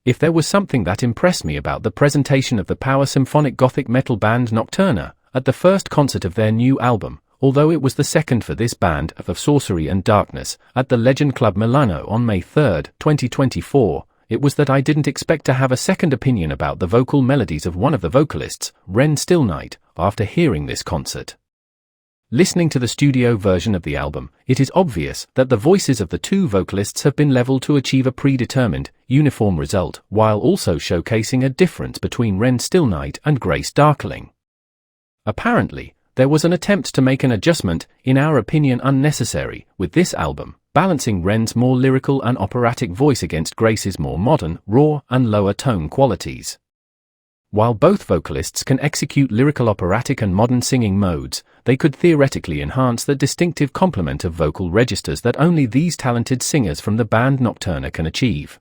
If there was something that impressed me about the presentation of the power symphonic gothic metal band Nocturna, at the first concert of their new album, although it was the second for this band of Sorcery and Darkness, at the Legend Club Milano on May 3, 2024, it was that I didn't expect to have a second opinion about the vocal melodies of one of the vocalists, Ren Stillnight, after hearing this concert. Listening to the studio version of the album, it is obvious that the voices of the two vocalists have been leveled to achieve a predetermined, uniform result, while also showcasing a difference between Ren Stillnight and Grace Darkling. Apparently, there was an attempt to make an adjustment, in our opinion unnecessary, with this album, balancing Ren's more lyrical and operatic voice against Grace's more modern, raw, and lower tone qualities. While both vocalists can execute lyrical operatic and modern singing modes, they could theoretically enhance the distinctive complement of vocal registers that only these talented singers from the band Nocturna can achieve.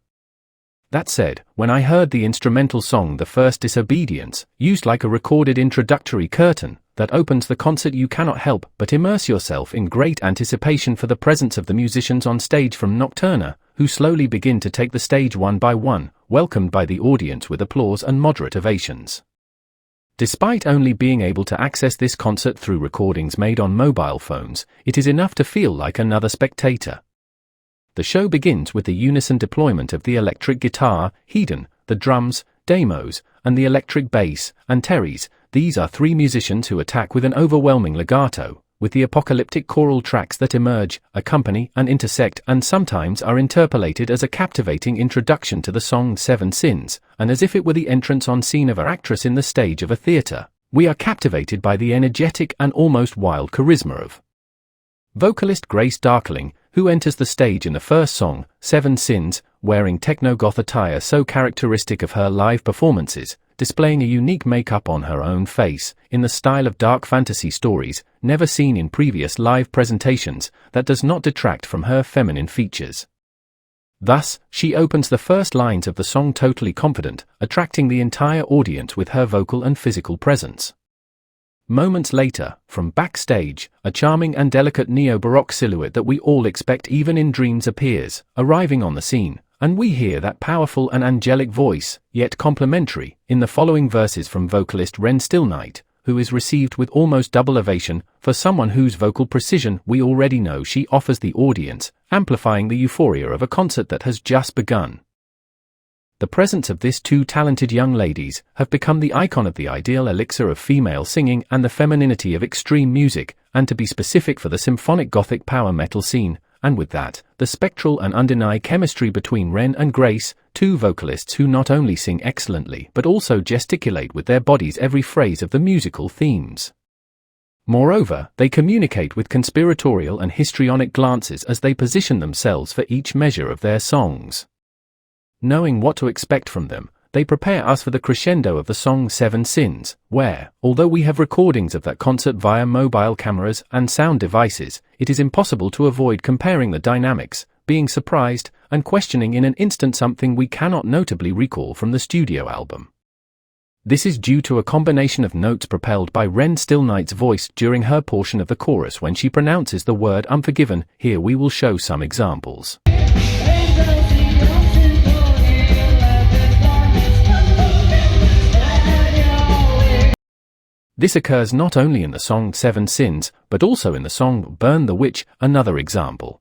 That said, when I heard the instrumental song The First Disobedience, used like a recorded introductory curtain, that opens the concert, you cannot help but immerse yourself in great anticipation for the presence of the musicians on stage from Nocturna, who slowly begin to take the stage one by one, welcomed by the audience with applause and moderate ovations. Despite only being able to access this concert through recordings made on mobile phones, it is enough to feel like another spectator. The show begins with the unison deployment of the electric guitar, Hedon, the drums, Demos, and the electric bass, Antares. These are three musicians who attack with an overwhelming legato, with the apocalyptic choral tracks that emerge, accompany, and intersect, and sometimes are interpolated as a captivating introduction to the song Seven Sins, and as if it were the entrance on scene of an actress in the stage of a theater. We are captivated by the energetic and almost wild charisma of vocalist Grace Darkling, who enters the stage in the first song, Seven Sins, wearing techno-goth attire so characteristic of her live performances, displaying a unique makeup on her own face, in the style of dark fantasy stories, never seen in previous live presentations, that does not detract from her feminine features. Thus, she opens the first lines of the song totally confident, attracting the entire audience with her vocal and physical presence. Moments later, from backstage, a charming and delicate neo-baroque silhouette that we all expect even in dreams appears, arriving on the scene, and we hear that powerful and angelic voice, yet complimentary, in the following verses from vocalist Ren Stillnight, who is received with almost double ovation, for someone whose vocal precision we already know she offers the audience, amplifying the euphoria of a concert that has just begun. The presence of these two talented young ladies have become the icon of the ideal elixir of female singing and the femininity of extreme music, and to be specific for the symphonic gothic power metal scene, and with that, the spectral and undenied chemistry between Ren and Grace, two vocalists who not only sing excellently but also gesticulate with their bodies every phrase of the musical themes. Moreover, they communicate with conspiratorial and histrionic glances as they position themselves for each measure of their songs. Knowing what to expect from them, they prepare us for the crescendo of the song Seven Sins, where, although we have recordings of that concert via mobile cameras and sound devices, it is impossible to avoid comparing the dynamics, being surprised, and questioning in an instant something we cannot notably recall from the studio album. This is due to a combination of notes propelled by Ren Stillnight's voice during her portion of the chorus when she pronounces the word unforgiven. Here we will show some examples. This occurs not only in the song Seven Sins, but also in the song Burn the Witch, another example.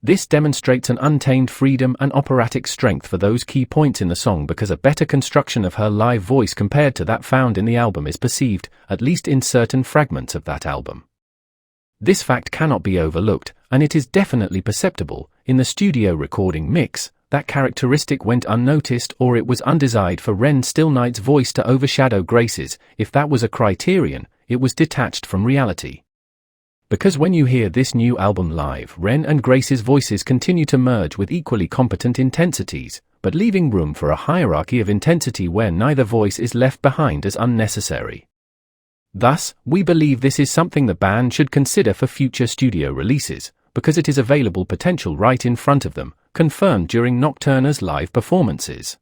This demonstrates an untamed freedom and operatic strength for those key points in the song because a better construction of her live voice compared to that found in the album is perceived, at least in certain fragments of that album. This fact cannot be overlooked, and it is definitely perceptible, in the studio recording mix, that characteristic went unnoticed or it was undesired for Ren Stillnight's voice to overshadow Grace's. If that was a criterion, it was detached from reality. Because when you hear this new album live, Ren and Grace's voices continue to merge with equally competent intensities, but leaving room for a hierarchy of intensity where neither voice is left behind as unnecessary. Thus, we believe this is something the band should consider for future studio releases, because it is available potential right in front of them, confirmed during Nocturna's live performances.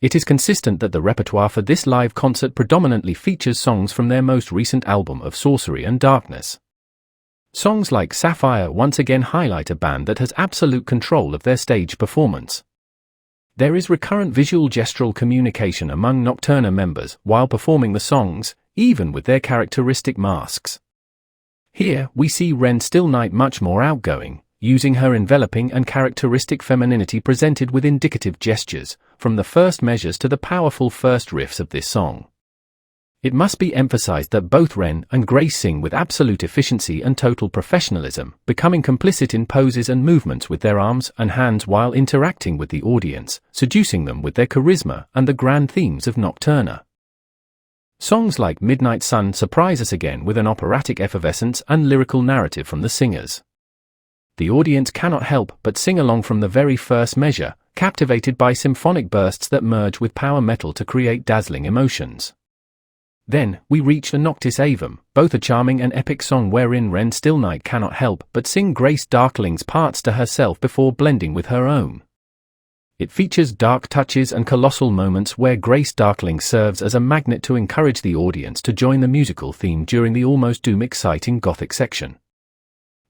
It is consistent that the repertoire for this live concert predominantly features songs from their most recent album of Sorcery and Darkness. Songs like Sapphire once again highlight a band that has absolute control of their stage performance. There is recurrent visual gestural communication among Nocturna members while performing the songs, even with their characteristic masks. Here, we see Ren Still Night much more outgoing, using her enveloping and characteristic femininity presented with indicative gestures, from the first measures to the powerful first riffs of this song. It must be emphasized that both Ren and Grace sing with absolute efficiency and total professionalism, becoming complicit in poses and movements with their arms and hands while interacting with the audience, seducing them with their charisma and the grand themes of Nocturna. Songs like Midnight Sun surprise us again with an operatic effervescence and lyrical narrative from the singers. The audience cannot help but sing along from the very first measure, captivated by symphonic bursts that merge with power metal to create dazzling emotions. Then, we reach a Noctis Avum, both a charming and epic song wherein Ren Still Night cannot help but sing Grace Darkling's parts to herself before blending with her own. It features dark touches and colossal moments where Grace Darkling serves as a magnet to encourage the audience to join the musical theme during the almost doom-exciting Gothic section.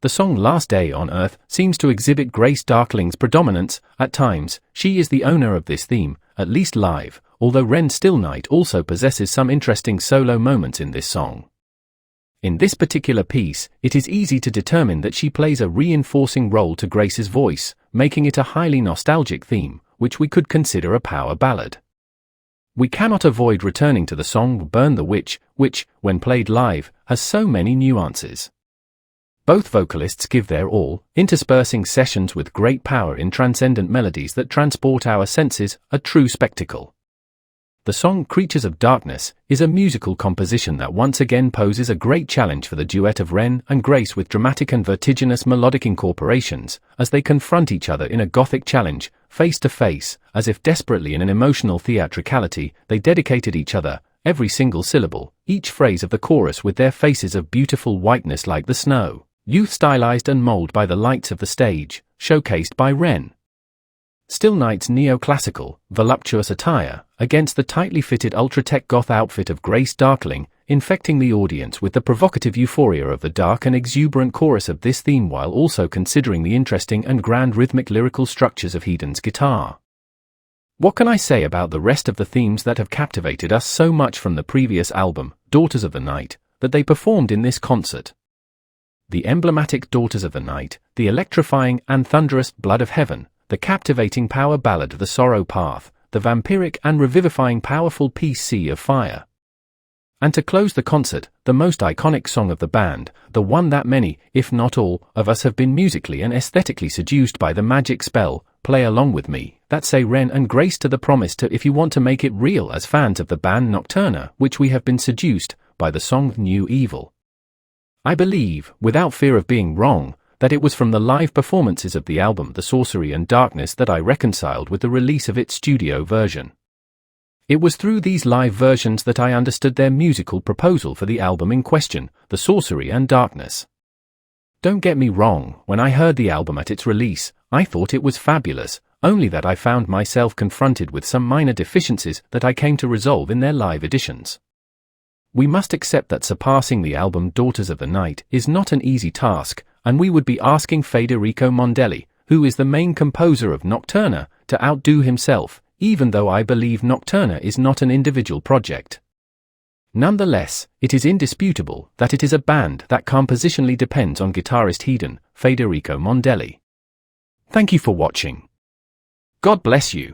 The song Last Day on Earth seems to exhibit Grace Darkling's predominance. At times, she is the owner of this theme, at least live, although Ren Still Night also possesses some interesting solo moments in this song. In this particular piece, it is easy to determine that she plays a reinforcing role to Grace's voice, making it a highly nostalgic theme, which we could consider a power ballad. We cannot avoid returning to the song Burn the Witch, which, when played live, has so many nuances. Both vocalists give their all, interspersing sessions with great power in transcendent melodies that transport our senses, a true spectacle. The song Creatures of Darkness is a musical composition that once again poses a great challenge for the duet of Ren and Grace with dramatic and vertiginous melodic incorporations, as they confront each other in a Gothic challenge, face to face, as if desperately in an emotional theatricality, they dedicated each other, every single syllable, each phrase of the chorus with their faces of beautiful whiteness like the snow, youth stylized and molded by the lights of the stage, showcased by Ren Still Night's neoclassical, voluptuous attire, against the tightly fitted ultra-tech goth outfit of Grace Darkling, infecting the audience with the provocative euphoria of the dark and exuberant chorus of this theme while also considering the interesting and grand rhythmic lyrical structures of Hedon's guitar. What can I say about the rest of the themes that have captivated us so much from the previous album, Daughters of the Night, that they performed in this concert? The emblematic Daughters of the Night, the electrifying and thunderous Blood of Heaven, the captivating power ballad The Sorrow Path, the vampiric and revivifying powerful piece Sea of Fire. And to close the concert, the most iconic song of the band, the one that many, if not all, of us have been musically and aesthetically seduced by the magic spell, Play Along With Me, that say Ren and Grace to the promise to if you want to make it real as fans of the band Nocturna, which we have been seduced by the song New Evil. I believe, without fear of being wrong, that it was from the live performances of the album The Sorcery and Darkness that I reconciled with the release of its studio version. It was through these live versions that I understood their musical proposal for the album in question, The Sorcery and Darkness. Don't get me wrong, when I heard the album at its release, I thought it was fabulous, only that I found myself confronted with some minor deficiencies that I came to resolve in their live editions. We must accept that surpassing the album Daughters of the Night is not an easy task, and we would be asking Federico Mondelli, who is the main composer of Nocturna, to outdo himself, even though I believe Nocturna is not an individual project. Nonetheless, it is indisputable that it is a band that compositionally depends on guitarist Hedon, Federico Mondelli. Thank you for watching. God bless you.